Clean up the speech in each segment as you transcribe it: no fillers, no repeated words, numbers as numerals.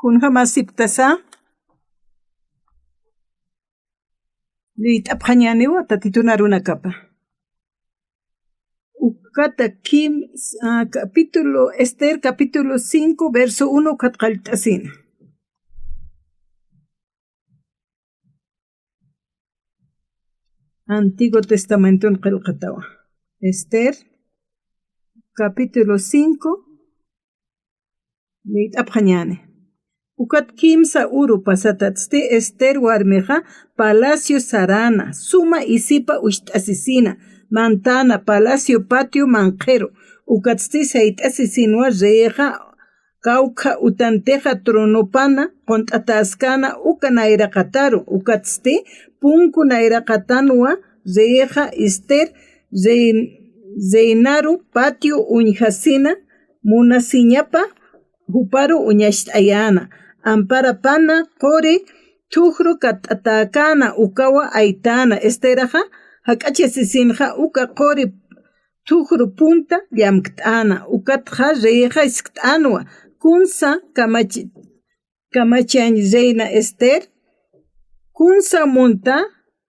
Kunha masiptasa. Lit apjañaniwa tatitunaruna kapa. Ukata Kim capítulo Esther capítulo 5 verso 1 katqaltasina. Antiguo Testamento en Qilqatawa. Esther capítulo 5 lit apjañane. Ukat kimsa uru pasatatste Esther warmeja palacio sarana suma isipa asesina mantana palacio patio manjero ukatsti seit asesinwa reja cauca utanteja tronopana contatascana ukanairakataru ukatsti punku nairakatanwa reja Esther zeinaru patio uñjasina munasiñapa huparu uñashtayana ampara pana qori tukhru katakana ukawa aitana Esteraja hakachesisinja uka qori tukhru punta llamktana ukatja reja isktanwa kunsa kamachan reina Esther kunsa monta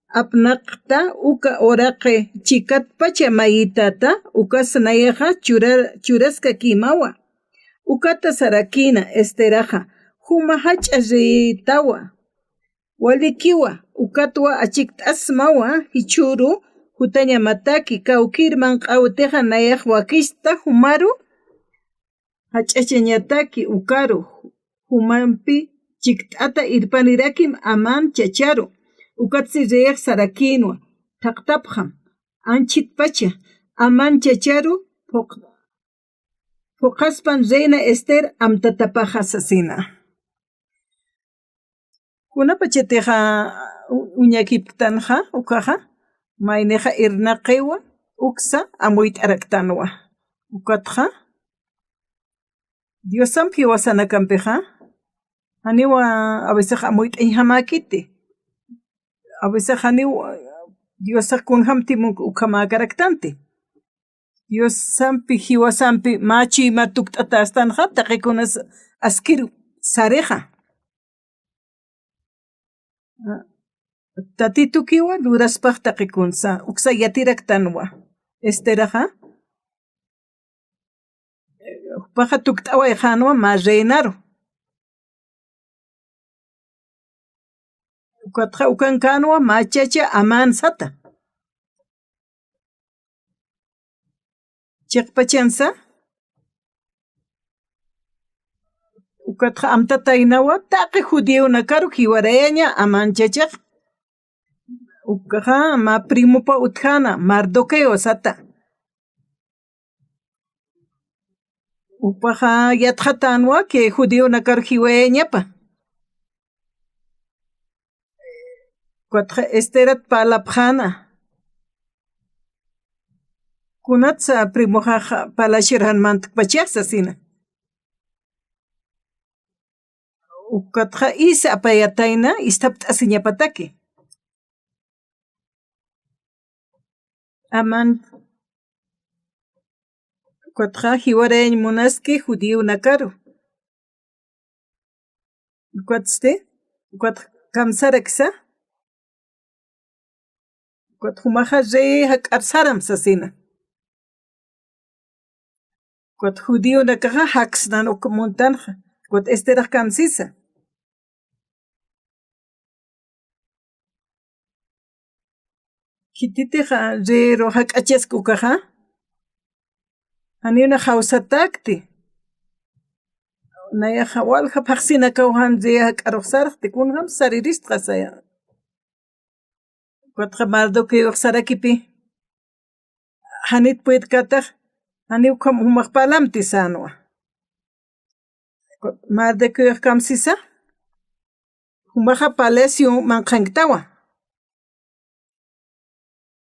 apnaqta uka oraqe chikat pacha mayitata ukasnayaja churaska kimawa ukata sarakina Esteraja huma hach'aritawa walikiwa ukatwa achiktasmawa hichuru hutaña mataki kaukirman q'awteja nayaq wakista humaru hach'achañataki ukaru humanpi chikt'ata irpanirakim aman chacharu ukatsi reyaq sarakinwa taqtapjam anchit pacha aman chacharu Foqaspan reina Esther amtatapaja asesina. Kunapacheteja uñakiptanja ukaja mayneja irnaqewa uksa amuit araktanwa. Ukatja Diosampi wasanakampeja aniwa a veces amuit inhamakiti. A veces aniwa Diosa kunhamti ukamagaraktante. Dios sampi hiwa sampi machi matuktata astanja taqikunas askiru sareja. Tatitukiwa duraspaq taqikunsa uksa yatiraktanwa. Esteraja paja tuktawa ejanwa ma reinaru. Ukatja ukankanwa machacha amansata. Chikpachansa ukatja amtatainawa taqi judío nakaru hiwarayaña amanchachaq ukaja ma primopa utjana Mardoqueo sata upaja yatjatanwa que judío nakaru hiwarayañapa ukatja Esterat palapjana kunatsa primoja palashirhan mantuk pachasa sina. Ukatja isa apayataina istapt asiñapataki. Aman ukatja hiwareñ munaski judío nakaru. Ukatja kamsaraksa. Ukatja humaja re hak'arsaram sasina. Cuat judío nakaja haksnan montaja, cuat Estera kamsisa. Kititeja rero hakachesku kaja. Aniuna hausatakti. Naya walja paksina kauhan re hakaroxarti kunham saririst kasaya. Cuat Mardoqueo sarakipi. Hanit puet kataj. Aniu kam umakpalamti sanwa. Mardoqueo kamsisa. Humaja palacio manqanktawa.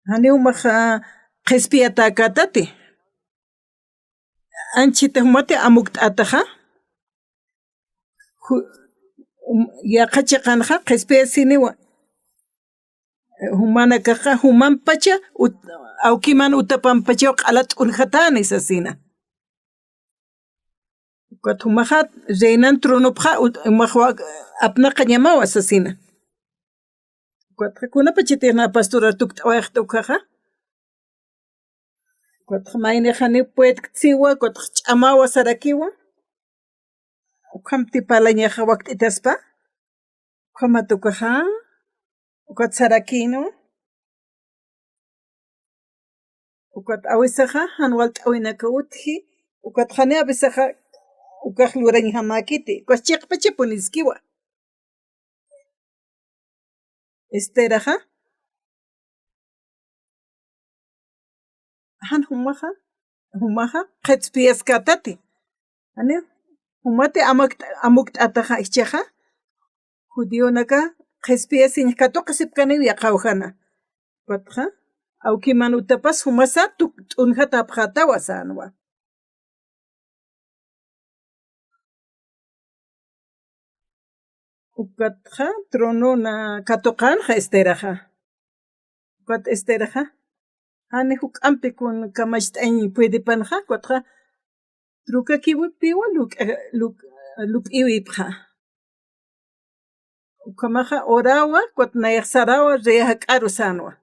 Aniu maja qespiata katati. Anchita humate amuktataja. Ya qachaqanja qespia siniwa. Humana kaja human pacha aukiman utapan pacha qalat unjatani sasina. Ukatumahat reinan tronopja umahwa apnaqa llamawa asesina. Kuna pachitirna pastora tuktawayaqta ukaja. Kuatqa maynejani puedktsiwa kuatqa ch'amawa sarakiwa. Ukam tipalañaja waqt'itaspa. Ukama tukaja. Ukat sarakino. Ukat awisaja hanwal t'awinaka utji. Ukat jani abisaja ukaj luraña hamakiti. Kuas chiqpachipu niskiwa. Esteraja. Han humaja qhetspias katati. Ani humate amukt ataja ichaja. Judío naka qhetspias inkatoqa sipkani yaqawjana. Kuatja awkimanutapas humasa t'unjata apjatawa sanwa. Ukatja tronona katoqanja esteraja. Ukat esteraja. Hani huk'ampi kun kamach't'añ puedipanja kuatqa truka kiwipiwa lup'iwipja. Ukamaja orawa kuat nayaq sarawa riyaja k'aru sanwa.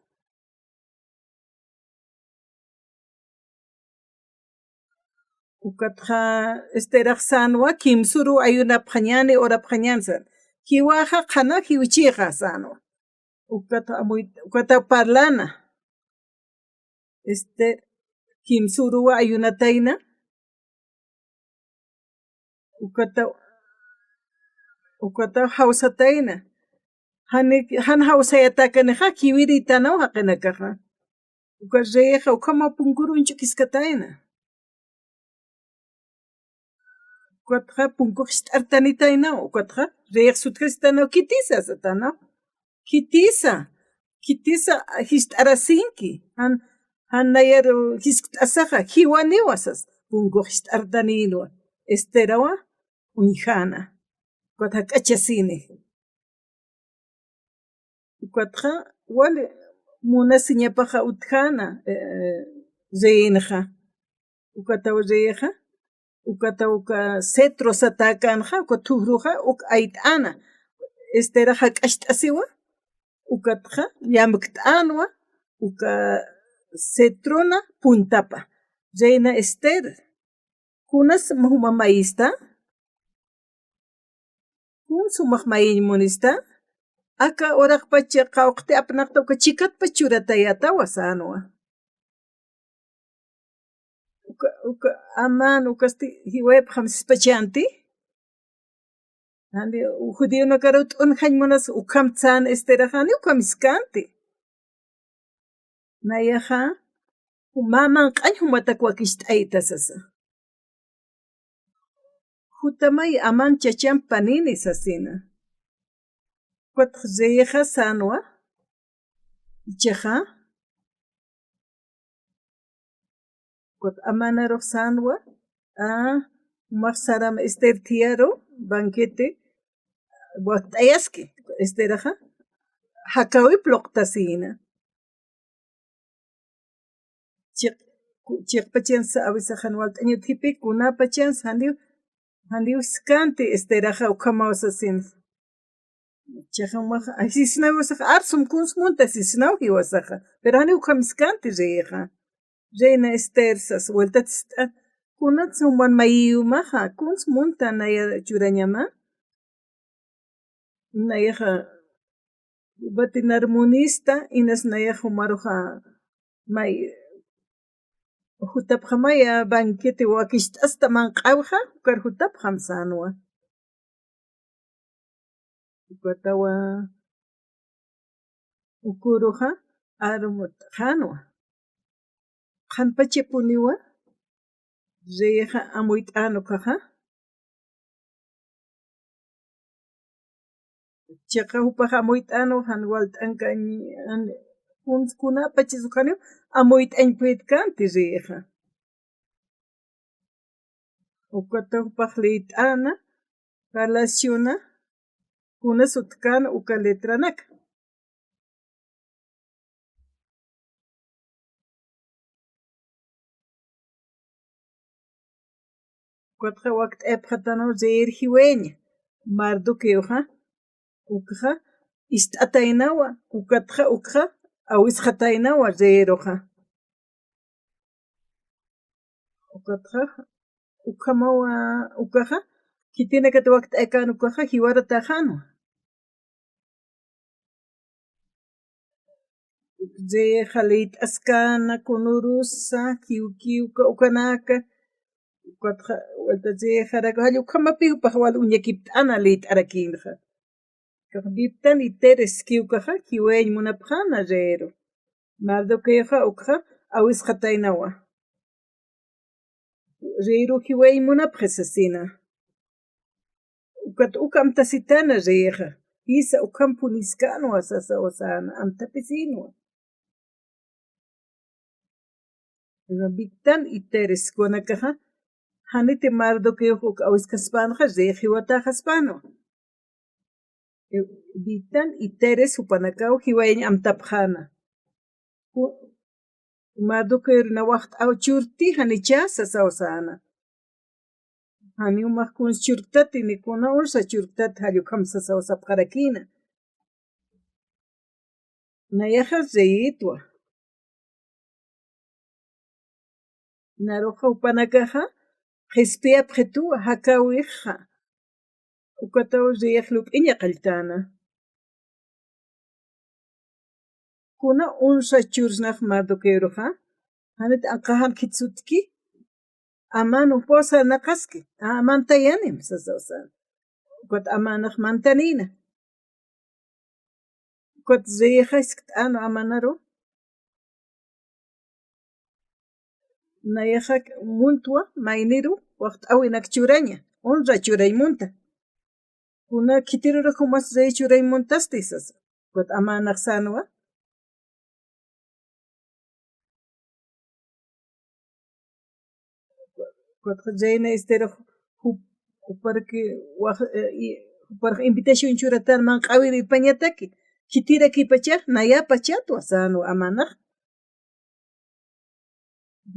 Ukatja esteraj sanwa kimsuru ayunapqa ñani orapqa ñansan. Kiwaja qhana kiwichiqa sanwa. Ukata parlana. Kimsuruwa ayunatayna. Ukata hawsatayna. Han hawsayatakanija kiwiritanaw haqinakaja. Ukat riyaja ukama punkurunchu kiskatayna. Ukatja punkuq t'artanitaynaw. Ukatja riyaq sutkasitanaw kitisa satanaw. Kitisa hist'arasinki. Han nayaru hisk't'asaqa jiwaniwa sas. Punkuq t'artanilwa. Esterawa uñjana. Ukatja k'achasini. Ukatja wali munasiñapaja utjana reynaja. Ukatawa riyaja. Uka cetro satakanja uka tuqruja uka ayt'ana. Esteraja k'axt'asiwa. Ukatja llamk't'anwa. Uka cetrona puntapa. Reina Ester. Kunas huma mayista. Kun sumaq maymunista. Aka oraqpacha qawqti apnaqta uka chikatpa churatayatawa sanwa. Uka aman ukasti hiwaypa hamsispachanti. Handi judío nakara t'unjaymunas ukam tsan esterajani ukamiskanti. Nayaja maman q'añ humataka wakisht'ayta sasa. Jutamay aman chachan panini sasina. Kuatqa riyaja sanwa. Ichaja. Kuat amanaruq sanwa. Humaq sarama Ester tiyaro banquete. Waqt'ayaski esteraja. Hakawi ploqtasina. Chiqpachan awisajan walt'añutjipi kunapachan handiwskanti esteraja ukamawa sasin. Chaja humaqa asisnaw wasaqa arsum kunsmunta asisnaw hiwasaqa. Pero hani ukamiskanti riyaja. Reina Ester sas vueltatis kunata suman mayiyumaja kunsmunta naya churañama. Nayaja batinarmunista inas nayaja humaruja may jutapqa maya banquete wakisht'asta manq'awja ukar jutapqam sanwa. Ukatawa ukuruja arumuta qhanwa. Qhanpachipuniwa riyaja amuyt'anu kaja. Chaqa upaq amuyt'anu han walt'anka kunapachis uqaniw amuyt'añ puedkanti riyaja. Ukata upaq liyt'ana palaciona kuna sutkana uka letranaka. Ukatqa waqt epqatano zeir hiweña mardukiuqa ukqa ist'ataynawa ukatqa ukqa awisqataynawa zeiruqa ukatqa ukamawa ukaqa kitinakata waqt ekanu ukaqa hiwarata qanu zey khalit askana kunurusa kiukiuka ukanaka ukatqa walta zey kharaqa hallu ukamapi upaq wal uñakipta ana lit arakinqa Biptan iteres kiukaqa kiweñ munapqana reiru mardukiqa ukqa awisqataynawa reiru kiweñ munapqisasina ukat ukamtasitana reiqa isa ukampu niskanwa sasa wasana amtapisinwa Biptan iteres kunakaqa haniti mardukiuq awiskaspanqa reiqi wataqaspanwa Biptan iteres upanakaw hiweñ amtapqana Mardukir na waqt awchurti hanicha sasawsana hani umaq kun churtati nikuna ursa churtati hallu khamsa sawsapqarakina nayaqa reyitwa naruqa upanakaqa qhispiyap qhituwa hakawiqqa ukataw riyak luk'iña qalltana kuna ursa chursnaq mardukiruqa hanit aqahan kitsutki amanu posa naqaski amantayanim sasawsan ukat amanaq mantanina ukat riyaqa anu amanaru nayaqa muntwa mayniru waqt awinak churaña unra churaymunta kuna kitiruraq mas ray churaymuntasti sasa ukat amanaq sanwa Jayna estero uparki uparq invitation churatan man q'awiri pañataki kitira kipacha nayapa chatwa sanu amanaq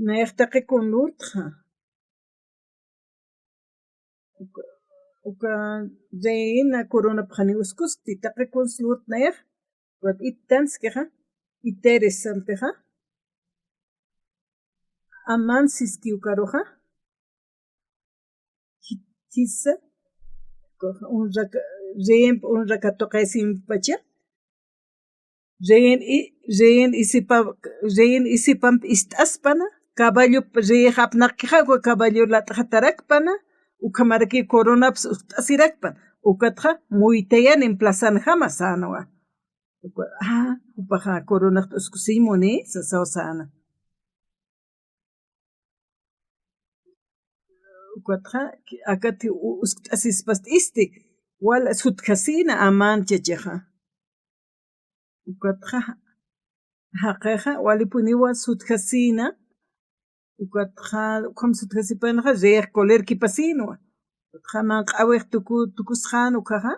nayaqtaqi kunurtqa uka jayna coronapaqani uskusti taqi kunurt nayaq wat itanskiqa iteres sampiqa aman siskiukaruqa kisa unraka toqaysimpacha reyen isipam ist'aspana caballo riyak apnaqiqa caballo latqa tarakpana ukamaraki coronapas t'asirakpan ukatqa muytayanin plazana hama sanawa upaqa coronaqta uskusimuni sasawsana ukatqa akati uskut'asispas t'istik wala sutkasina amanchachiqa ukatqa haqiqa walipuniwan sutkasina ukatqa ukham sutkasipanaqa riyak kolerki pasinuwa ukatqa man q'awiq tukusqanu kaqa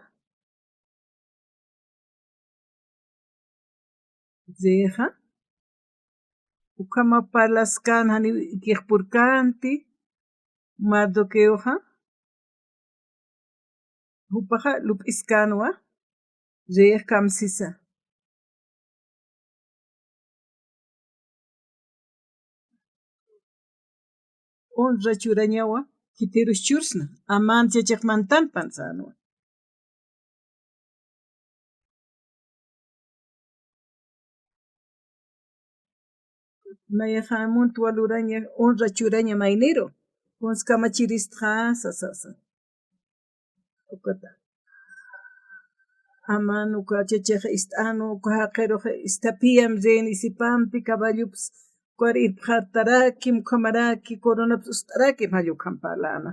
riqa ukhama palaskan hani ikiqpurkanti mardukiuqa upaqa lup'iskanwa riyak kamsisa unra churañawa kitirus chursna amanchachiq mantanpan sanwa nayaqa muntwa luraña unra churaña mayniru kunskamachiristqa sasasa ukata aman uka chachiqa ist'anu uka haqiruqa istapiyam rin isipampi caballopas ukar irpaq hartaraki ukhamaraki coronapas ustaraki hallu khamparlana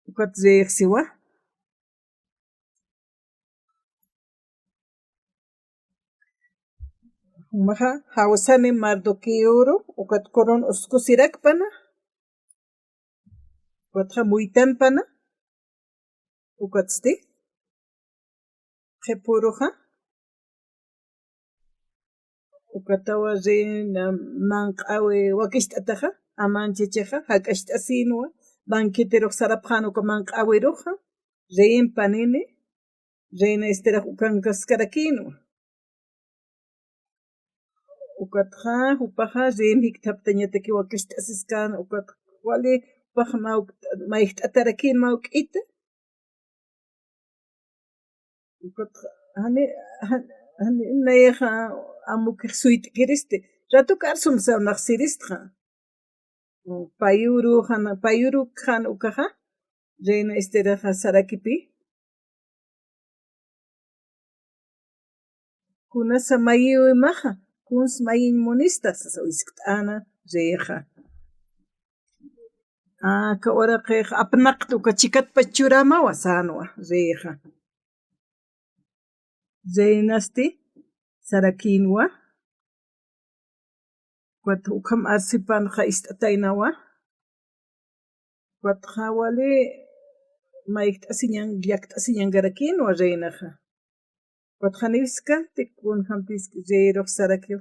ukata riqsiwa umaqa hawsani mardukiuru ukata corona uskusirakpana ukataqa muytanpana ukatasti qhipuruqa ukatawa rina manq'awi wakisht'ataqa amanchachiqa hak'asht'asinwa banquetero sarapjano kaman awiruja, rein panini, reina estera ukan kaskarakino. Ukatja, upaja, rein hiktaptañateki wakishta asiskan, ukat wali, upaja maik atarakin mauk ite. Ukatja, hani naeja amuk suit kiriste. Rato karsum sa naksiristja. Payuru kan ukaja, reina estera sarakipi. Kunasa mayu imaja, kuns mayin monistas, so iskana reja. Ka ora qeq apnaqtu ka chikat pachurama wasanwa reja. Reinasti sarakinwa. Kwat ukam arsipan ka istatainawa. Kwat hawali maikt asinyan garakinwa reinaja. Kwat haniska tikun hampis reiro sarakio.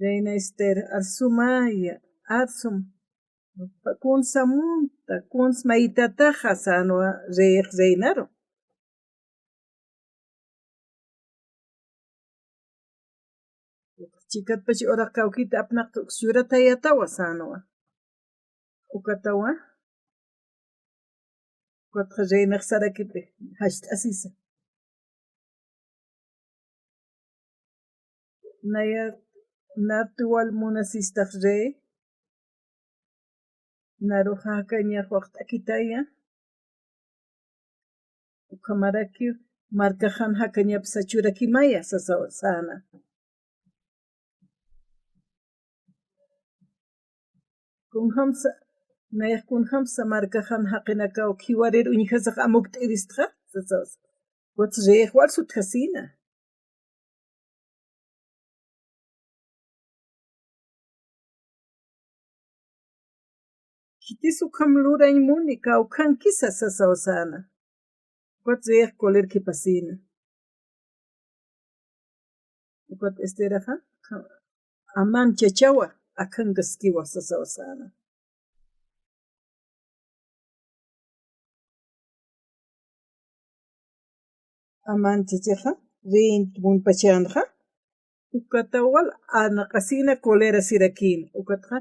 Reina ester arsumaya arsum. Kunsa munta kuns maitataja sanwa reinaro. Chikat pachi ora kaukita apnaqtu suratayatawa sanwa. Ukatawa. Kwat reinak sarakipe hasht asisa. Nayar natual munasistaq rey. Naruja kaña waqt akitaya. Ukamaraki markajan hakañap sachurakimaya sana. Kunhamsa nayaq kunhamsa markajan haqinaka kiwarir uñihasaq amukt iristqa sasawas. Wats req walsut hasina. Kitisu kamluray muni kaukan kisa sasawasana. Wats req koler kipasina. Wat esteraja aman chachawa akangaskiwa sasawasana. Aman chachaja rein munpachanja. Ukatawal anaqasina kolera sirakin. Ukatja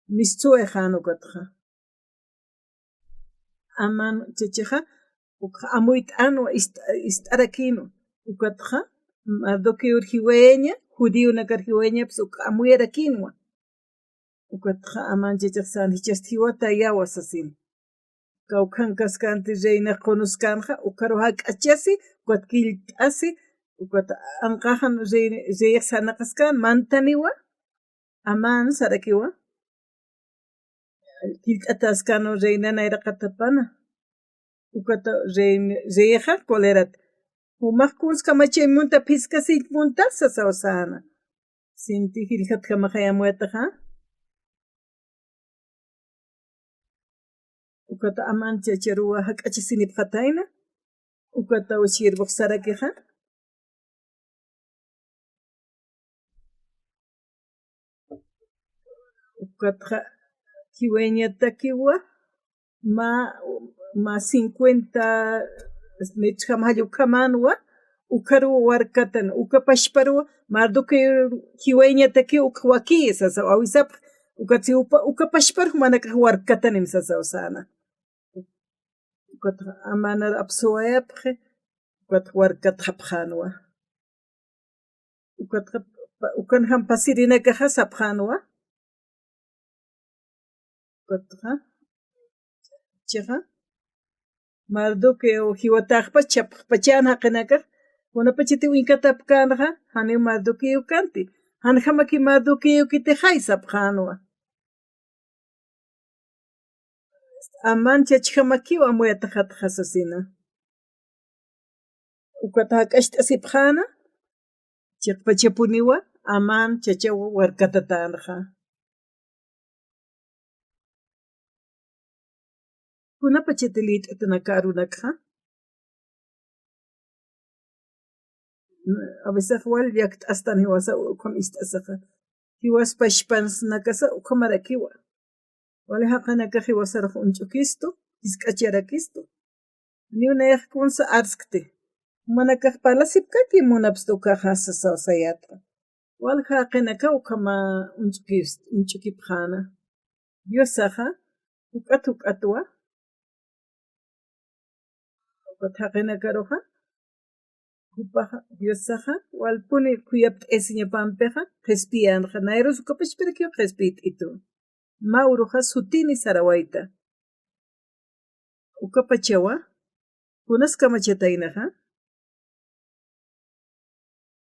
mistuejan ukatja. Aman chachaja amuit anwa istarakino. Ukatja mardoque urjiweña, judío nakarjiweña, pues amuyera quinoa. Ukatja aman chichaksan hichastiwata yawas asin. Kaukan kaskanti reina konuskanja, ukaruja kachasi, ukatkil asi, ukat anqajan reina sanakaskan mantaniwa, aman sarakiwa. Kiltaskano reina nairaqatapana. Ukata reina kolerat. Umakuns kamachay munta piskasit munta sasawasana. Sinti hilhat kamakaya muetaja. Ukata aman chacharuwa hakachisinip hataina. Ukata ushirbuq sarakiha. Ukata kiweñata kiwa ma 50 metros kamanwa ukaru warkatan ukapashparwa marduke kiweñataki ukwaki sasa awisap ukatsi ukapashpar manaka warkatan sasa usana ukat amana absoepre ukat warkat hapjanwa ukan hampasirina kaha sapjanwa ukatha chaha marduke o hiwataqpa chapqpachana haqinakaq kunapachiti winkatapkanaqa hani marduke ukanti hanhamaki marduke ukite haysapqanwa aman chachkamakiwa amuyataqat hasasina ukata k'asht'asipqana chiqpachapuniwa aman chachawa warkatatanaqa kunapachiti lit'utunaka arunakqa a veces wal yakt'astan hiwasa ukham ist'asaqa hiwaspashpansnakasa ukhamarakiwa wali haqanaka hiwasaraq unch'ukistu iskacharakisto. Ni una kunsa arskte. Manakak palasipkati munapsto kahasa sausayatra. Wal haqinaka ukama unchukipjana. Diosaja ukatwa ukataqinaka roja upaja Diosaja wal puni kuyapt esiñapampeja qespianja nairos ukapishpirikyo qespit itu. Mauruja sutini sarawaita. Ukapachawa kunas kamachatainaja.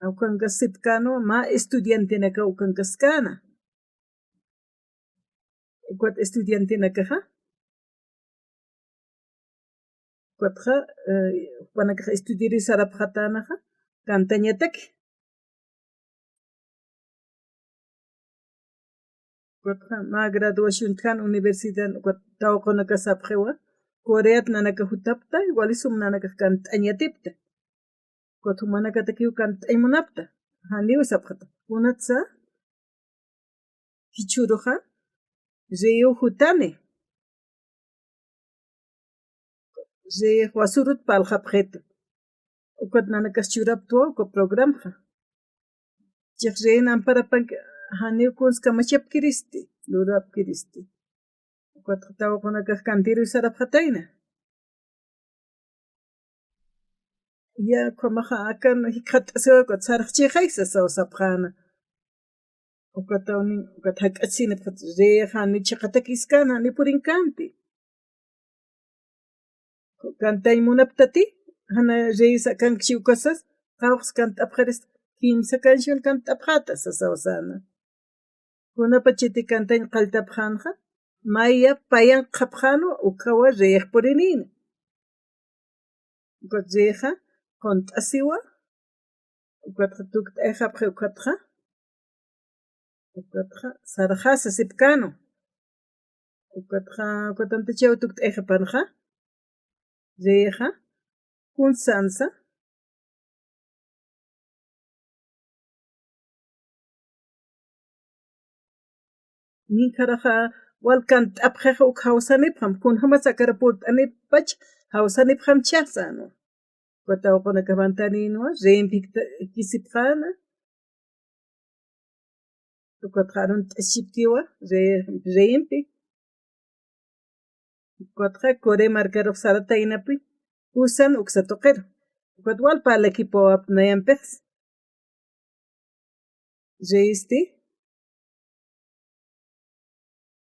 Aukanka sipkano ma estudiante naka ukanka skana. Ukat estudiante nakaja. Ukatja panaka estudiari sarapjatanaja. Kantañatak. Ukatja ma graduación kan universidad ukat tawqanaka sapjewa. Koreat nanaka hutapta igualisum nanaka kantañatipta. Kuatu manaka takiu kantaimunapta. Haniu sapjata. Unatsa kichuruja. Zeyo hutane. Zey wasurut palhapjetu. Ukat nanakas churaptua uka programja. Chakrein amparapank haniu kuns kamachap kiristi. Lurap kiristi. Ukat tawa konakas kantiru sarapjataina. Ya komaja akan hikat sewa kot sarachchejaisa sausapjana. Ukatawni ukat hakachina zey hani chaqatakiskana ni purinkanti. Kantay munaptati hana reisa kanchi ukasas qawqs kant apqaris kimsa canción kant apqata sasawsana. Kunapachiti kantay qaltapqanja maya payan qapqano ukawa reeq purinina. Ukat reeqa qont'asiwa ukatqa tukt'ayqa apqi ukatqa sarajasa sipkano. Ukatantachaw tukt'ayqa panja reeqa kunsansa ninkaraja walkant apqeqa uk hawsanipqam kun hamasakarapurt anipach hawsanipqam chasano. Kutawqunaka mantaninwa reempikta kisipqana. Ukatqarun t'ashiptiwa reempik. Ukatqa kore markaruq saratainapi usan uksatuqero. Ukatwal palakipuwap nayanpiqs. Reisti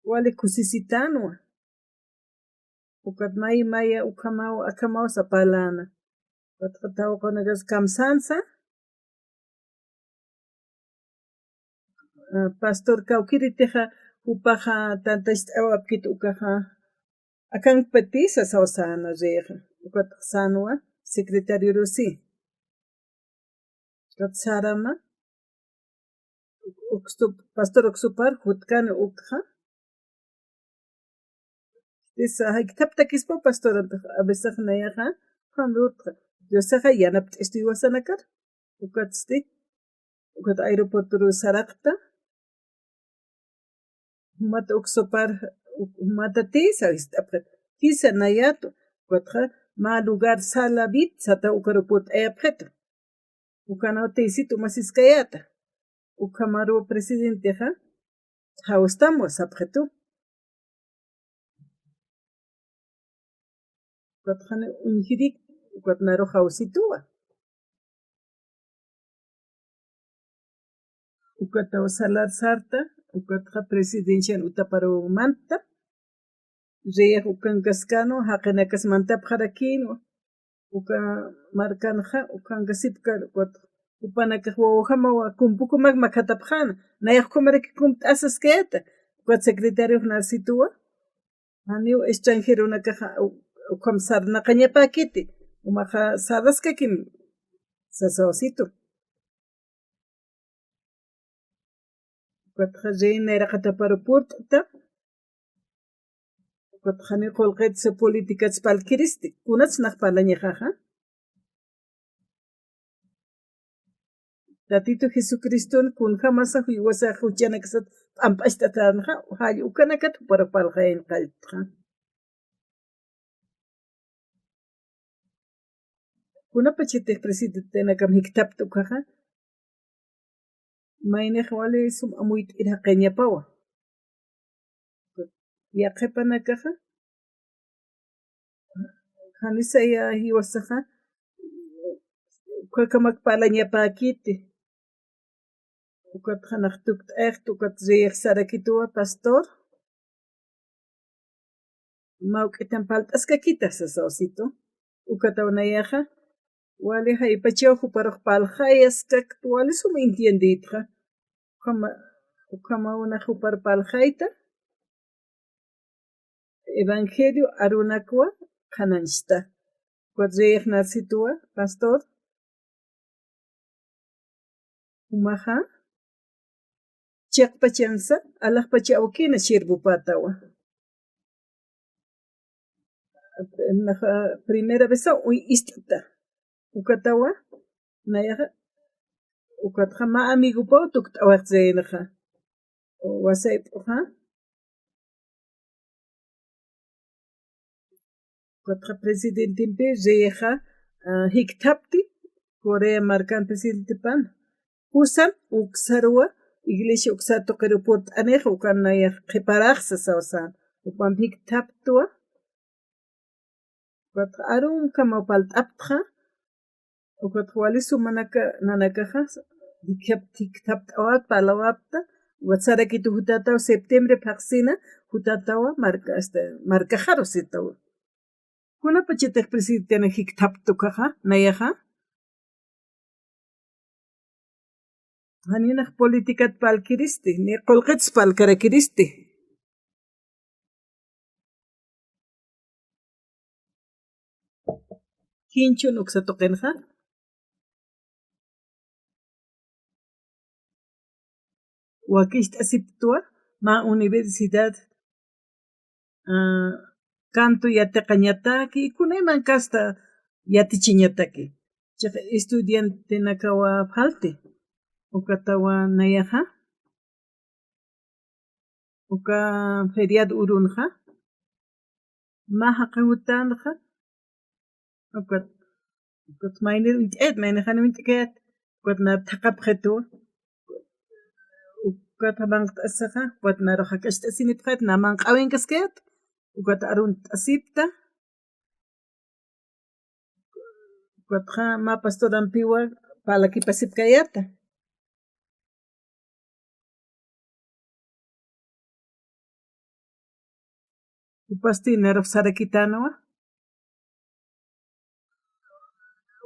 wali kusisitanwa. Ukat maya akamaw sapalana. Ukatqa tawqanakas kamsansa. Pastor kawkiriteja upaja tantashta awapkita ukaja akan petisa sawsana reeqa. Ukatqa sanwa secretario rusi. Ukat sarama pastor uksupar hutkani ukja. Esa haykitapta kispa pastoranta abesaq nayaja hamrutqa. Diosaqa yanapta estudiwasanakar. Ukatsti ukat aeropuerto saraqta. Mata uksupar mata tisa istapqa. Kisa nayato ukatqa ma lugar salabit sata ukaruput ayapqeta. Ukanaw tisito masiskayata. Ukamaru presidenteja hawstamos sapqetu. Ukatqani unjirik ukatnaru hawsituwa. Ukataw salar sarta ukatqa presidencia utaparumanta. Reeq ukankaskano haqinakas mantapqarakinwa. Uka markanja ukanka sipkar upanakaq wawajamawa kumpukumak makatapqana. Nayaqkumariki kumt'asaskayata. Ukat secretario narsituwa. Haniu extranjero nakaja ukam sarnaqañapakiti. Umaqa saraskakim sasawasito. Ukatqa reynayraqa taparupurta. Ukatqani qolqetsa políticas palkiristi. Kunats naqpalañajaja. Tatito Jesucristo kun jamasa huiwasa huchanakasat p'amp'ashtataranja halli ukanakata parapalqayn qaltqa. kuna pachete presidente na kam hiktap tu kaha maine khwale sum amuit ina qenya pawa ya qepana kaha khanisa ya hiwasaha kwa kamak palanya pakiti ukat khanak tukt echt ukat zeer sarakitua pastor mauk etan palt askakita sasosito ukatawnayakha wale hay pachoju parok paljayas kakt wale sum entienditra kama una jupar paljayta evangelio arunakwa khanansta kwatzeer narsitua pastor umaha chek pachansa alah pachawkina shirbupatawa primera vez uy istata ukatawa nayaha ukatja ma amigo po tukt awakzenaha wasay ha ukatja presidente pe zeha hiktapti Korea marcan presidente pan usan uksarwa iglesia uksato qeroport aneja ukanaya qeparaqsa sawasan upan hiktaptua ukatja arum kama palt'aptja ukatja walisu manaka nanakaja hiktapt awat palawapta watsarakitu hutatawa septiembre paqsina hutatawa marca jaro sitawa kuna pachetej presidente na hiktaptukaja nayaja Haninak politikat palkiristi, ni qolqits palkarakiristi. Hincho nuksatoqenja. Wakist asiptua ma universidad canto yateqañataki kunayman kasta yatichiñataki. Chaqa estudiante nakawa phalti. Ukatawa nayaja uka feriado urunja maha qawutanja ukat mainer wit'et mainajan wit'et ukat na thaqapqetu ukat hamanq asaja ukat na rojakashta sinipqet na manqawin kasket ukat arun asipta ukat ma pastorampiwa palakipasipkayata upasti nerok sarakitanawa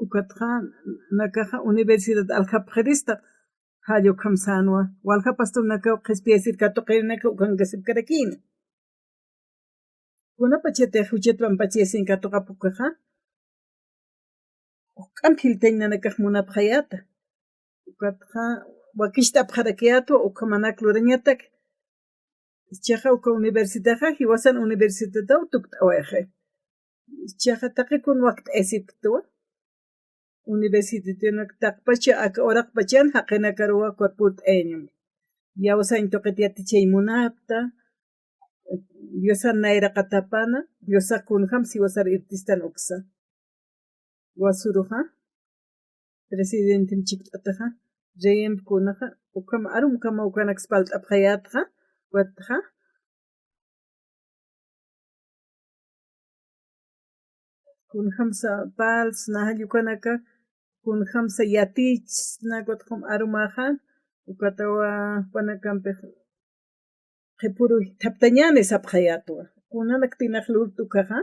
ukatja nakaja universidad aljapqerista hayo kamsanwa walja pastor naka qespiasir katoqerinaka ukankasipkarakina kuna pachete huchetwan pachiasin katoqapukaja q'anpiltañ nanakaj munapqayata ukatja wakishta apqarakiyatu ukamanaka lurañatak chaqa uka universidadja hiwasan universidadaw tukt'awayqa chaqa taqikun waqt esiptuwa universidad taqpacha aka oraqpachan haqinakaruwa cuerput eñam yawsan toqet yatichay munapta Diosa nayraqatapana Diosa kunjam siwasar irtistan uksa wasuruja presidente chik'ataja reyem kunaja ukama arum kama ukanak spalt apqayatja watja kun hamsa pals nahallukanaka kun hamsa yatich nakutkam arumajan ukatawa panakampe qipuru taptañanes apqayatwa kunanak tinaqlurtukaja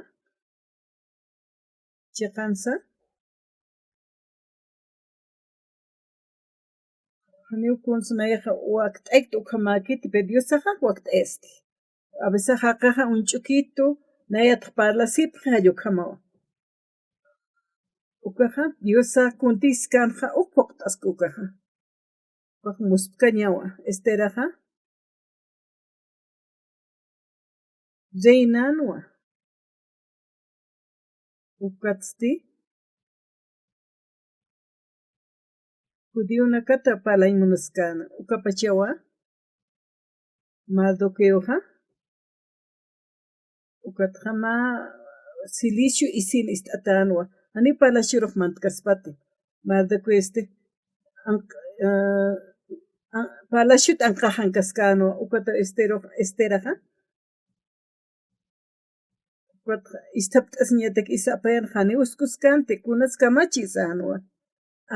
chiqansa Haniu kunsunayaja waqt ekt ukamakiti pe Diosaja waqt esti a veces haqaja un ch'ukitu nayataq parlasipqa hallukamawa ukaja Diosa kuntiskanja uqoqt'asqa ukaja waq muspkañawa esteraja reynanwa ukatzti judíonakata palaymunasqana ukapachawa Mardoqueoja ukatjama silicio y silis t'atanwa Ani palashuruk mantkaspati. Marda este palashut anqahan kaskano ukata esteraja. Istapt asñatek isapayan hani uskuskante kunas kamachis anwa.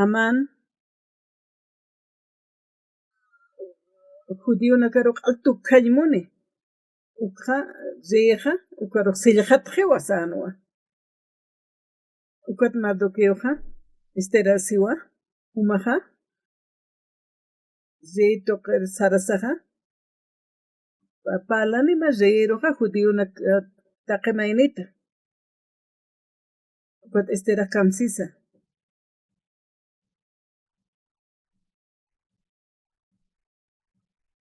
Aman judío nakaruk altu kallmuni. Ukha zeja ukaruk silhat jewasanwa. Ukat mardokeoja estera siwa umaja zeito sarasaja palani ma zeeroja judío nak taqemainita. Ukat estera kamsisa.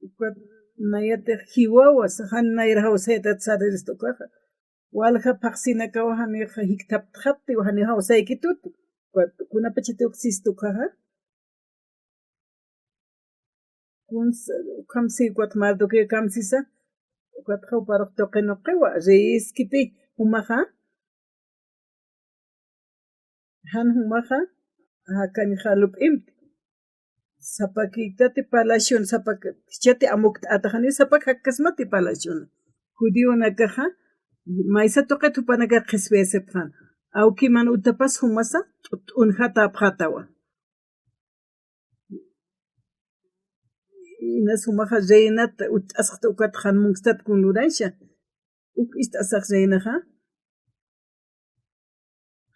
Ukat nayate hiwawas han nayra hausetat sariristokaja. Walha paxina kawahan hiktap tapti wahani hausaikitu. Kuna pachituk sistukaja. Kuns kamsi kwat mardoke kamsisa. Ukat hau parok toqenoqewa reis kipi humaja. Han humaja hakani halup imti. Sapakitati palashun sapak chati amukt atahani sapak hakkasmati palashun. Judío nakaja maisa toqe tupanaga qisbesephan. Auki man utapas humasa unjata apjatawa. Inas humaja reinat asqta ukat hanmungstat kunuraisha. Uk istasaq reinaja.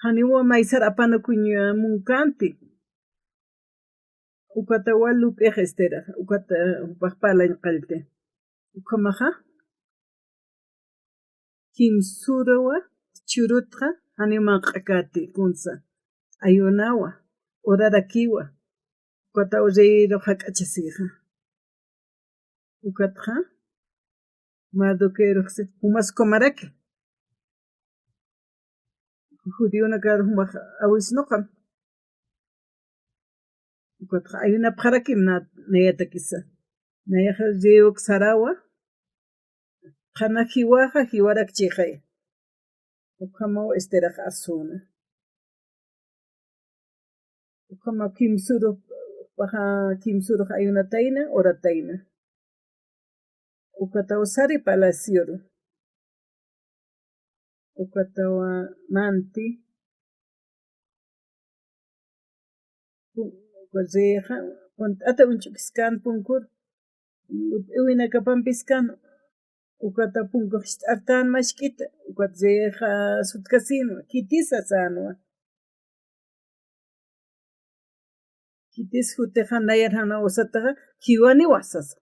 Haniwa maisar apana kunya munkanti. Ukata walup estera. Ukata upajpala inqalte. Ukamaja. Kimsurawa churutra haniman q'akati kunsa. Ayunawa. Orarakiwa. Ukata ureyro hak'achasija. Ukatja. Mardoquero humas komaraki. Judío nakar humas awisnoqam. Ukatja ayuna pjarakim nayatakisa. Nayaja reyok sarawa. Qana hiwaja hiwarak chijay. Ukamaw esteraj arsuna. Ukamaw kimsuruk kimsuruk ayunatayna oratayna. Ukatawa sari palacio. Ukatawa manti. Ukazeja ata unchukiskan punkur. Uwina kapampis-kan. Ukata punkuq artan mashkita. Ukatzeja sutkasino. Kitisa sanwa. Kitis huteja nayarhana osataja kiwani wasas.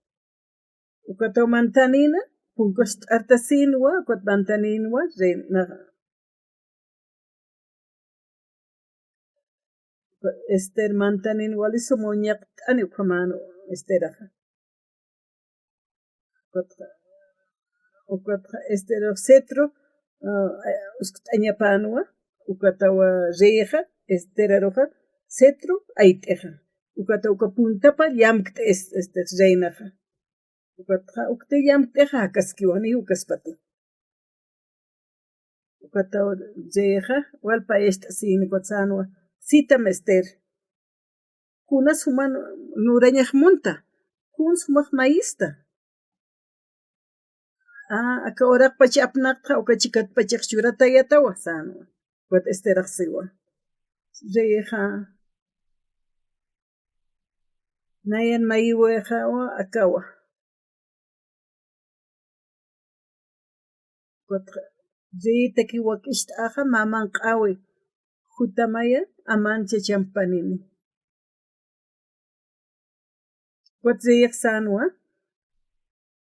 Ukataw mantanina punkuq artasinwa ukat mantaninwa reinaja. Ester mantanin wali somoñaq t'ani ukamano esteraja. Ukatja estero cetro uskut'añapanwa ukatawa reja esteraroja cetro ayt'eja. Ukata uka puntapa llamk't reinaja. Ukatja ukte llamk'eja hakaskiwani ukaspati. Ukatawa reja walpa est'asini kutsanwa. Sitam ester. Kunas human nurañaq munta. Kuns humaq maísta. Aka orak pachi apnaqta uka chikat pachik churatayatawa sanwa. Wat esteraq siwa. Reja. Nayan mayiwejawa akawa. Reita ki wakishtaja maman qawi. Jutamaya amancha champanini. Wat reyak sanwa.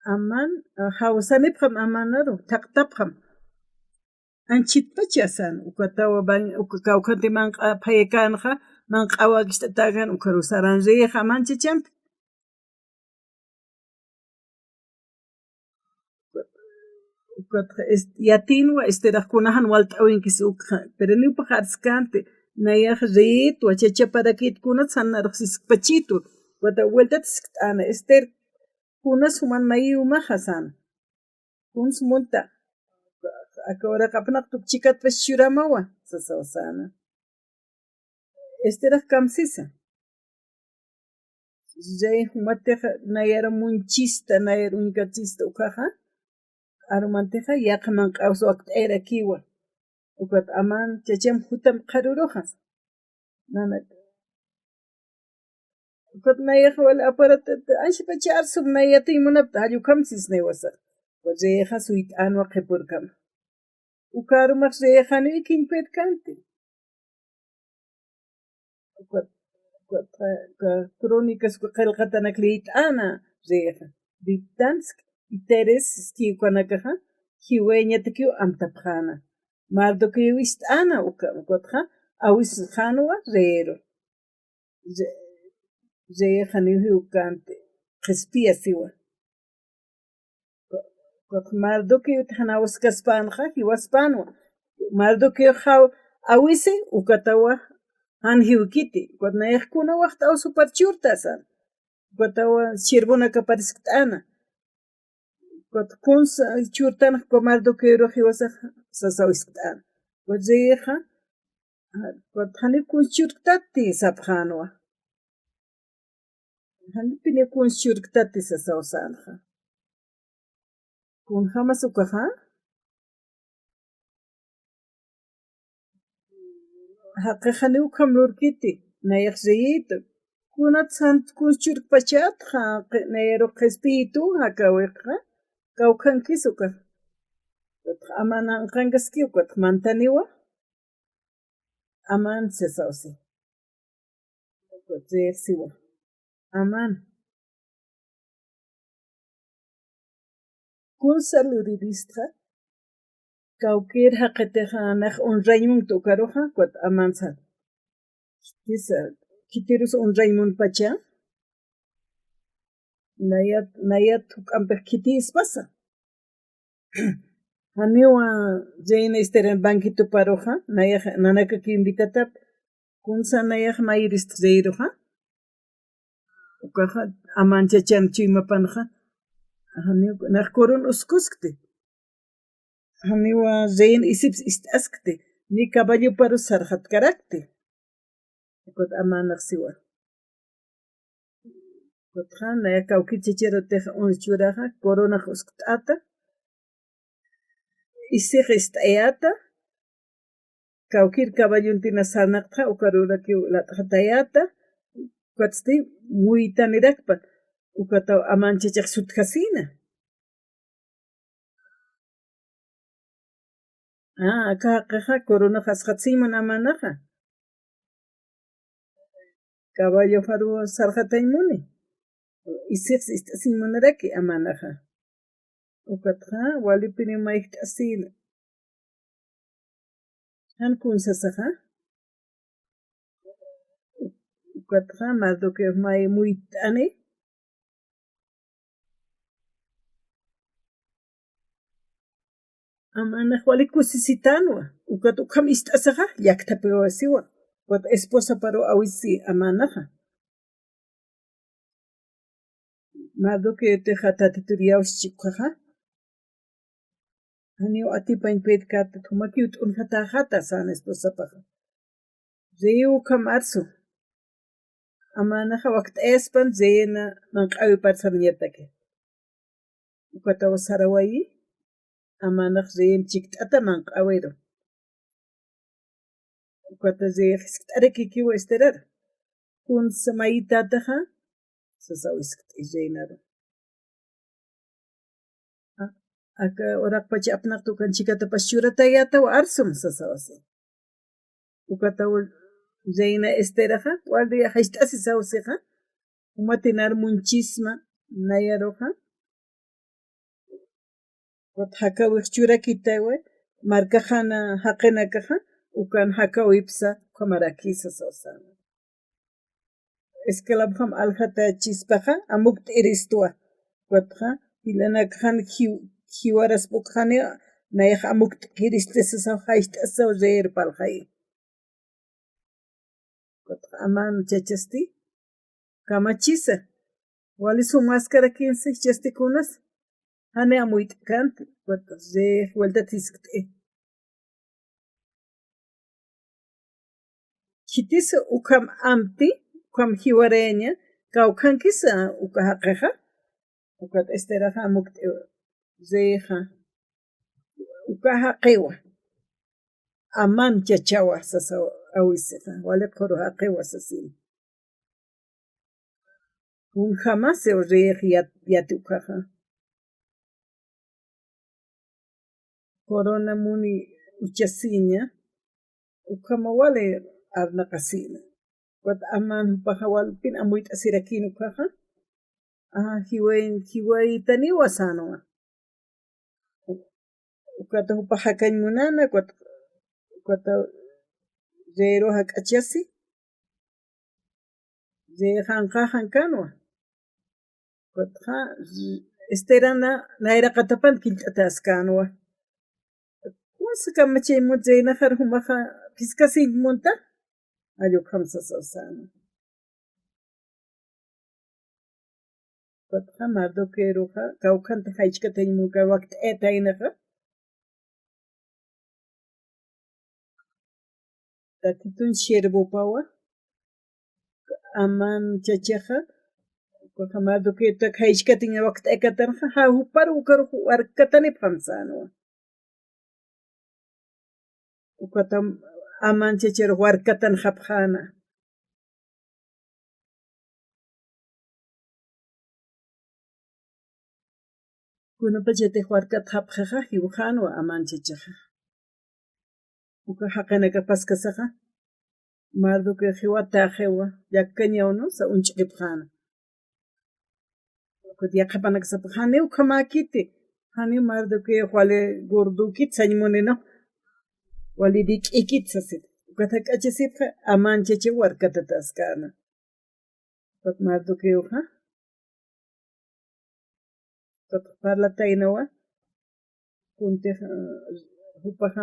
Aman hawsanipqam amanaru taqtapqam. Anchitpacha san ukatawa ukakawkanti manqa phayakanja manqawa kistatagan ukarusaran reyak amancha champi. Yatinwa esteraqkunahan walt'awinkis ukqa pero niupaqa arsqanti nayaq reyitwa chachaparakitkunata sanaraq sispachitu wata vueltatas t'ana ester kunas human mayumaqa sana kuns munta aka ora qapnaq tukchikatpas churamawa sasawa sana Estera kamsisa. Jay humateja nayara munchista nayara unkachista ukaja. Arumanteja yaqman qawsu waqt'ayra kiwa. Ukat aman chacham hutam qarurujas. Nana ukat nayaja wala aparata anshi pacharsum nayata imunapta hayu kamsis naywasa. Reja suit anwa qipurkam. Ukarumaq rejani kinpet kanti. Ukat crónicas qillqatanak liit'ana reja. Bitansk Teres skiukanakaja hiweñatakiu amtapjana. Mardokiu ist'ana ukatja awis janwa rero. Reja niu ukante qespia siwa. Mardokiu tanawas kaspanja hiwaspanwa. Mardokiu jaw awise ukatawa han hiwkiti. Kwat nayajkuna waqta aw superchurtasan. Kwatawa chirbuna kaparisk'ana. Kot kunsa churtana comardo que rojiwasa sasawisktan. Kot zeja kot hani kun churtati sapjanwa. Hani pine kun churtati sasawsanja. Kun jamas ukaja. Haqqi hani ukam lurkiti nayaq zeyito. Kunat sant kun churpachat nayaro qespitu hakawiqa. Kaukan kisuka. Amana kangaski ukat mantaniwa. Aman sesausi. Ukat siwa. Aman. Kun saluridistra. Kaukir haqeteja naq unraymun tukaruja ukat aman sal. Kitirus unraymun pacha. Nayat hukampek kitis pasa. Haniwa Jane esteren banquito paroja, nanaka que invitatap, kunsa nayaj mayrist zeiroja, ukaja amancha chanchima panja, haniwa nakkorun uskuskte, haniwa Jane isips istaskte, ni caballo paro sarjat karakte, ukot amanak siwa. Ukotja naya kaukichichero teja unchuraja, corona uskutata, Isiristayata, Kaukir caballuntina sanakta, Ukarura ki latayata, Katsti, Muitanirakpa, Ukataw amanchachak sutkasina. Akaja corona hashatsiman amanaja. Caballo faru sarjataimuni. Isir istasimanaraki amanaja. Ukatja walipini maikt asila. Han kunsasaja. Ukatja mardoke mai muitane. Amanaj walikusisitanwa. Ukat ukam istasaja yaktapewa siwa. Wat esposa paro awisi amanaja. Mardoke te jatatituriaus chikaja. Hanio atipain pet kata tumakiut unjata san esposa paja. Riu kamarso. Amanaja waqt espan zena manqawi parsarnietake. Ukatawa sarawayi. Amanaj zem chiktata manqawero. Ukata zem kikiwa esterar. Kun samaitataja. Sasawiskt izenara. Aka orak pachi apnak tukan chikata pasyuratayata wa arsum sasawase. Ukatawa Reina esteraja, waldia haistasi sauseja, umatinar munchisma nayaroja. Wat hakawi churakitawe, markajana hakenakaja, ukan hakawipsa kamarakisa sausana. Eskalabham aljata chispaja, amukt iristua. Watja, hilanakhan hiwaras bukhane, nayaj amukt iristesa haistasa reer palhai. Aman chachasti kamachisa wali su máscara 15 chastikunas hane amuit kanti cuatas de vuelta tiskte Chitis ukam amti, ukam hiwareña, kaukankisa ukahakeja, ukat esteraja mukti zeja, ukahakewa. Aman chachawa sasa awiseja, wale koro hakewa sasin. Un jamás se oreg yati ukaja. Corona muni uchasiña, ukama wale arna kasina. Wat aman pahawal pin amuit asirakin ukaja. Hiway tani wasano. Ukata upahakan munana, ukata zero hak achasi. Ze hankanwa. Ukata esterana naira katapan kiltataskanwa. Wasa kamache muzena har humaha piskasin munta. Ayo khamsa sasana. Ukata mardo keroha kaukanta haichkatay muka waqt etainaha. Tatitun sherbo pawa. Aman chachaja. Kuhamado que ta haichkatin waqt ekatanha ha upar ukar warkatani phamsano. Ukatam aman chachero warkatan hapjana. Kuna pachete warkat hapjaja hiwjano aman chachaja. Uka hakanaka paskasaja. Mardo que hiwata hewa yakanya uno sa unchipjana. Kudia kapanak sapjane ukamakiti. Hani mardo que wale gordukit sañmoneno. Walidik ikitsasit. Ukatak achasipja aman chache warkatataskana. Pat mardo que uja. Pat parlatainawa. Kunte hupaja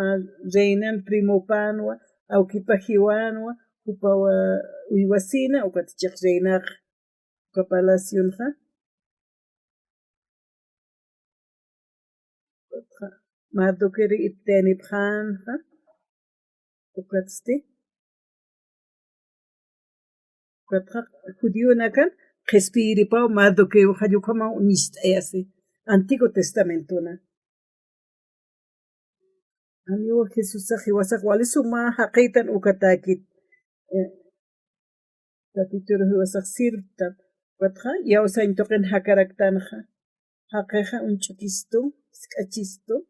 reinan primopanwa. Aukipajiwanwa. Upawa uiwasina. Ukatichak reinar. Ukapalacionja. Mardo que iptenipjanja. Ukatsti. Ukatja judío nakan. Respiripa mardo que uhayukama unist ayasi. Antiguo Testamento na. Amigo Jesús ajiwasak wale suma haqitan ukatakit. Tatituro hiwasak sirta. Ukatja yausa intoqen hakaraktanja. Hakeja unchukisto. Skachisto.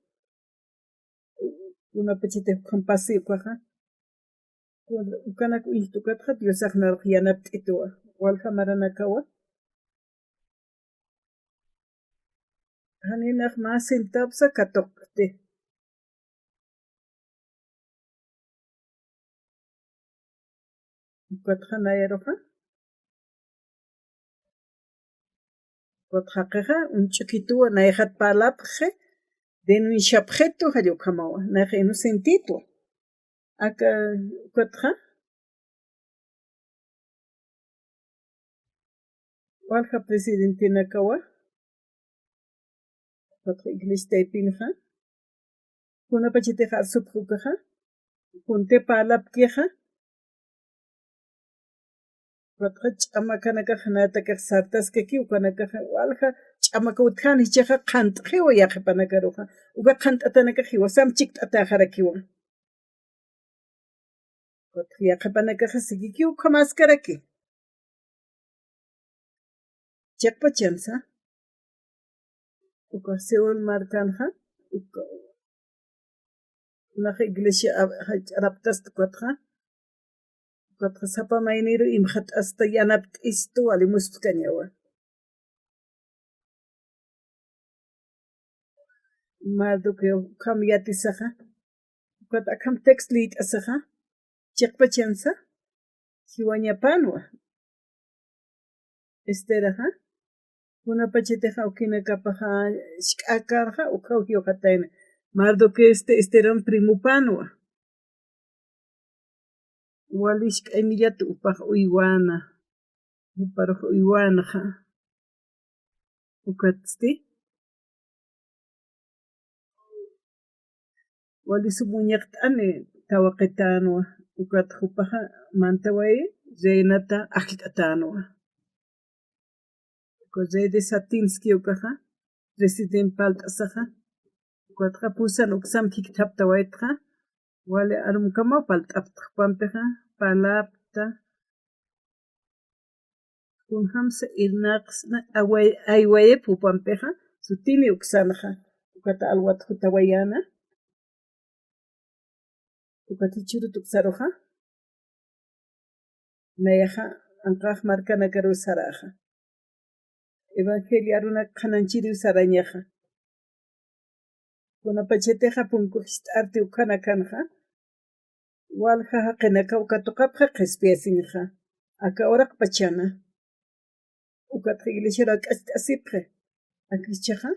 Una pechete compasi ukaja. Ukanak uihtukatja diosak narjianap itua. Walha maranakawa. Haninak más sintapsa katokte. Ukatja nayeroja. Ukatja unchukitua naejat palapje. Den un chapjeto hayokamawa. Naje no sentito. Aka ukatja. Walha presidente nakawa. Ukatja iglesia tepinja. Kuna pachete harsuprukaja. Kunte palapkeja. Ukatja chamakanaka hanataka sartas keki ukanaka walha. Chamaka utkan hichaja kant hiwa yaqipanakaruja. Uka kant atanaka hiwa samchik atajarakiwa. Ukatja yaqipanakaja sigiki ukamaskaraki. Chakpa chansa. Uka Seúl marcanja. Uka. Naja iglesia raptas tukatja. Ukatja sapa mainiro imhat hasta yanapt isto alimus kanyawa. Mardo que kam yatisaja. Ukatja kam text lead asaja. Chakpa chansa. Hiwañapanwa. Esteraja. Una pacheteja ukina kapaja shkakarja ukauhio kataina. Mardo que esteran primupanwa. Walishk emillat upaj uywana. Uparoj uywanaja. Ukatsti. Walisu muñeqt'ani tawaqitanwa. ukat hupaja mantaway Reynata Akltatanwa. Rey Satinsky ukaja presidente paltasaja ukatka pusan uksam hiktapta waitja wale arumkama paltapta pampeja palapta kun hamsa irnaqsna aywaye pupampeja sutini uksanaja ukata alwat hutawayana ukatichuru tuksaroja meyaja anqaq markana karu saraja Evangelia runa kananchiri sarañaja kuna pacheteja punkuhist arti ukana kanja walja qinaka ukatuqapja qespiasinja aka oraq pachana ukatja iglesia k'asipja akischaja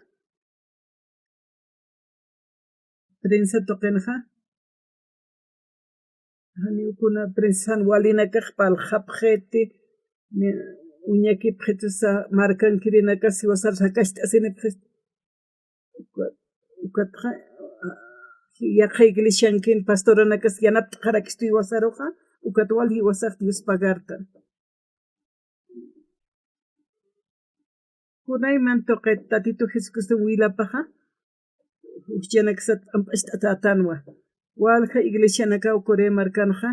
prensa toqinja hani ukuna prensan walinakaq paljapjeti uñaki pjetesa markan kirinaka siwasar sakashta asinipjes ukatja yaqa iglesiankin pastoranakas yanapta qarakistu iwasaroja ukatwal iwasaq Dios pagarta kunayman toqet tatito Jesucristo wilapaja uchyanakasat ampashta tatanwa walja iglesianaka ukure markanja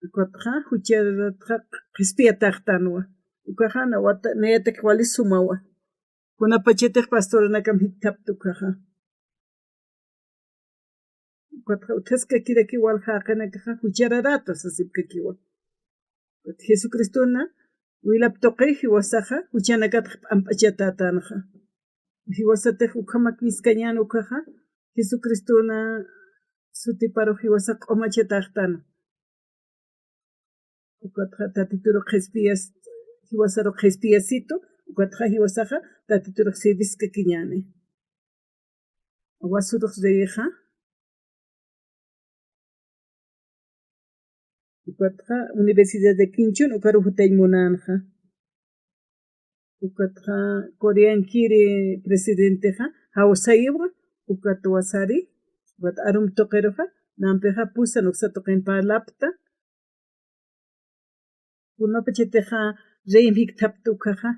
ukatja hucharatja qhispiyataqtanwa ukajana wata neyatak wali sumawa kuna pachetek pastoranakam hiktapta ukaja ukatja uthaska kiraki walja aqanakaja huchararata sasipkakiwa Jesucristona wilap toqey hiwasaja huchanakataq amp'achatatanja hiwasatej ukhamak niskañana ukaja Jesucristona sutiparo hiwasa q'umachataqtana ukatja tatituro qhispiyas hiwasaro qhispiyasito ukatja hiwasaja tatituro sidiska kiñani wasuruq reyeja ukatja Universidad de Quinchón ukaru hutay munanja ukatja Koreankiri presidenteja hawsaywa ukat wasari ukat arum toqeroja nampeja pusan uksa toqen palapta kunapa cheteja reyim hiktapta ukaja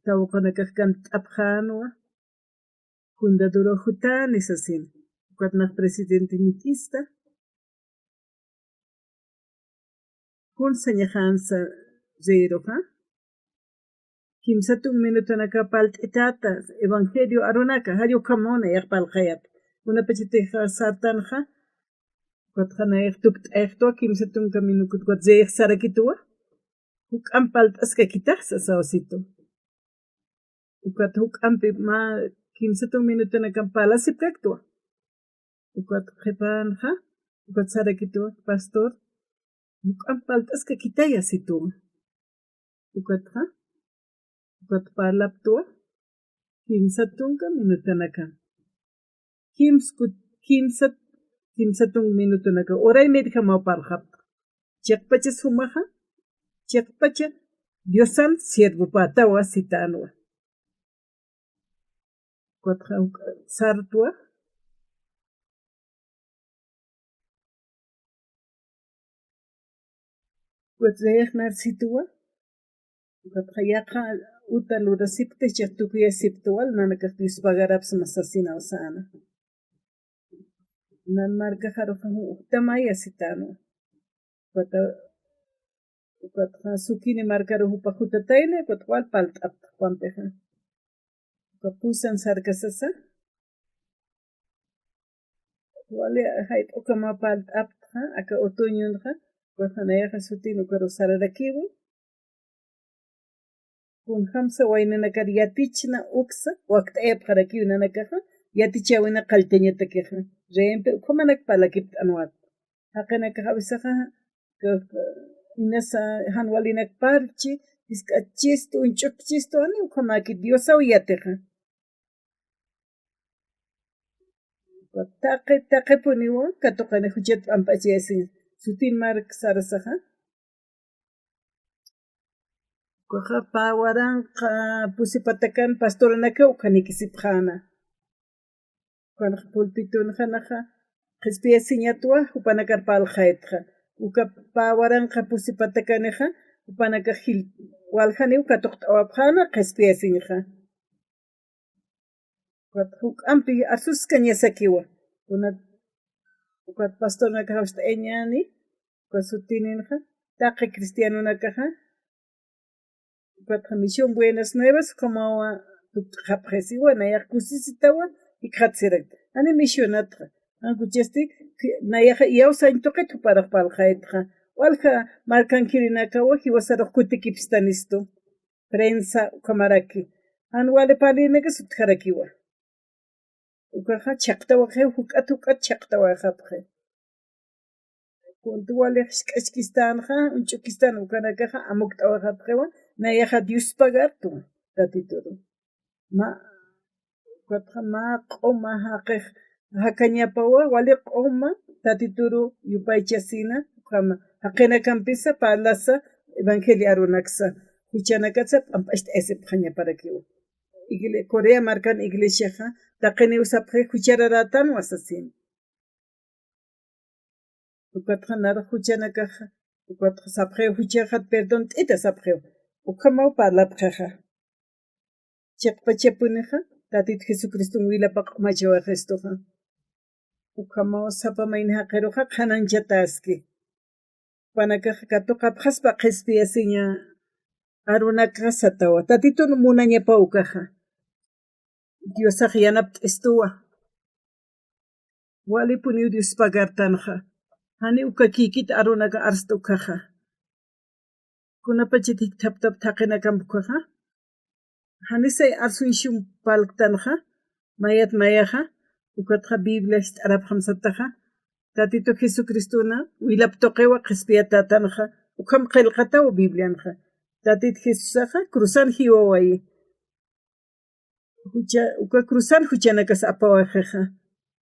tawqanakaq kan t'apjanwa fundadora jutani sasin ukatnaq presidente nikista kun sañajansa reiroja kimsatun minutonaka palt'itata evangelio arunaka hallo kamona yaqpalqayat kunapa cheteja sartanja ukatjana tukt'ayqtua kimsatunka minukut reyiq sarakituwa huk'an palt'asqa kitaqsa sawasito ukat huk'anpi ma kimsatun minutonaka palasip kaktua ukat qhipanja ukat sarakituwa pastor huk'an palt'asqa kitaya situwa ukatja ukat palaptua kimsatunka minutonaka kimsatun minutonaka oray media mawparqapta chaqpacha sumaja chaqpacha Diosan siervupatawa sitanwa ukatja sartua reyiqnar situwa ukatja yaqa uta lurasipta chaqtukuyasiptuwal nanakaq Dios pagarapis masasina sana nan marca jarojan uktamaya sitano ukatja sukini marcaro hupa hutatayla ukatwal palt'apta pampeja ukapusan sarkasasa wale hayt'ukama palt'apta aka otoñonja ukatjanayaqa sutin ukaru sararakiwan kun hamsa waynanakar yatichna uksa waqt'ayapqarakiwan nanakaja yatichawina qaltañatakiqa reyinpi ukhumanak palakipta anuwat haqinaka hawisaqa inasa hanwalinak parchi isk'achistu unch'upichistu ani ukhamaki Diosawi yatiqa taqe puniwan katuqani huchata amp'achiyasin sutin marca sarasaqa ukaqa pawaranqa pusipatakan pastoranaka ukhanikisipqana Con pulpitun janaja, Qispiasiñatwa, upanakar paljaetja. Uka pawaranqa pusipatakaneja, upanaka hil waljani uka toqtawapjana qispiasinja. Huk ampi arsusqa ñasakiwa. Una ukat pastornaka hawsta eñani, uka sutininja, taqi cristianunakaja. Ukat misión Buenas Nuevas, como japjesiwa, nayak kusisitawa, y katsirak. Ani misionatra. Ankuchesti nayaja yawsan toqet para paljaetja. Walja markankirinakawa hiwasaro kutikipstanisto. Prensa ukamaraki. Wale palineka sutkarakiwa. Ukaja chaqtawa hukat chaqtawa japje. Kuntuwale xkachkistanja, unchukistan ukanakaja amuktawa japjewa, nayaja Dios pagartu tatituru. Q'uma haqaq hakañapawa wali q'uma tatituru yupaychasina haqina kampisa palasa evangelio arunaksa huchanakatsa p'amp'ashta esepqañaparakiwa Corea marcan iglesiaja taqini usapqi huchararatan wasasin ukatqa nara huchanakaja ukatqa sapqi huchajat perdón t'ita sapqi ukamaw parlapqaja chiqpachapuniqa Tatito Jesucristo wilapaq machawa gestoja. Ukamaw sapamayni haqiruqa qananchataski. Panakaqa katuqa phaspa qispiasiña arunaka satawa. Tatito munañapa ukaja. Diosaq yanap t'estuwa. Walipuni Dios pagartanja. Hani uka kikita arunaka arsta ukaja. Kunapachit tap taqina kampukaja. Hanisay arsunshun palktanja, mayat mayaja, ukatja Biblia arab hamsataja, Tatito Jesucristuna, wilaptoqewa qispiatatanja, ukam qilqatawa Biblianja. Tatito Jesusaja, cruzan hiwawayi. Uka cruzan huchanakas apawajeja.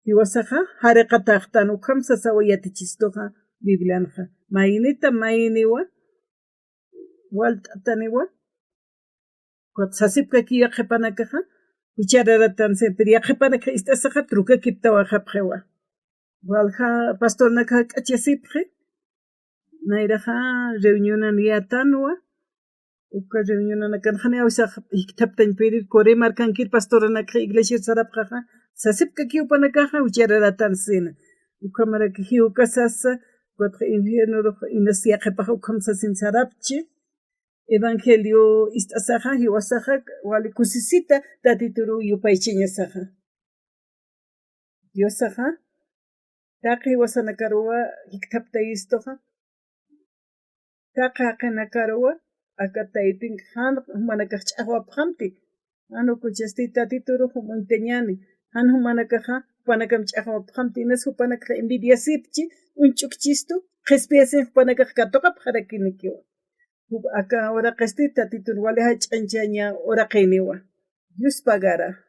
Hiwasaja, hareqataqtan ukam sasawa yatichistoja Biblianja. Maynita mayniwa, walt'ataniwa, sasipka ki yaqpanakaja huchararatan siempre yaqpanaka istasaja truka kiptawa hapjewa walja pastornaka k'achasipje nayraja reunionan yatanwa uka reunionan kanjani awsaq iktaptan pedir Corea markankir pastoranaka iglesia sarapjaja sasipka ki upanakaja huchararatan sina ukamaraki hiukasasa cuatro infierno inas yaqpaja ukamsasin sarapchi Evangelio istasaja hiwasaja wali kusisita tatituru yupaychiñasaja. Diosaja taqi hiwasanakaruwa hiktapta istoja. Taqi haqinakaruwa akataypin han humanakaj ch'aqwapqamti. Hanu kuchasti tatituru humunteñani. Han humanakaja hupanakam ch'aqwapqamti inas hupanakaja envidia sipchi unchukchistu qispiasin hupanakaj katuqa pharakinikiwa. Acá ahora que estoy tatito wale hachanchaña ora qiniwa Dios pagara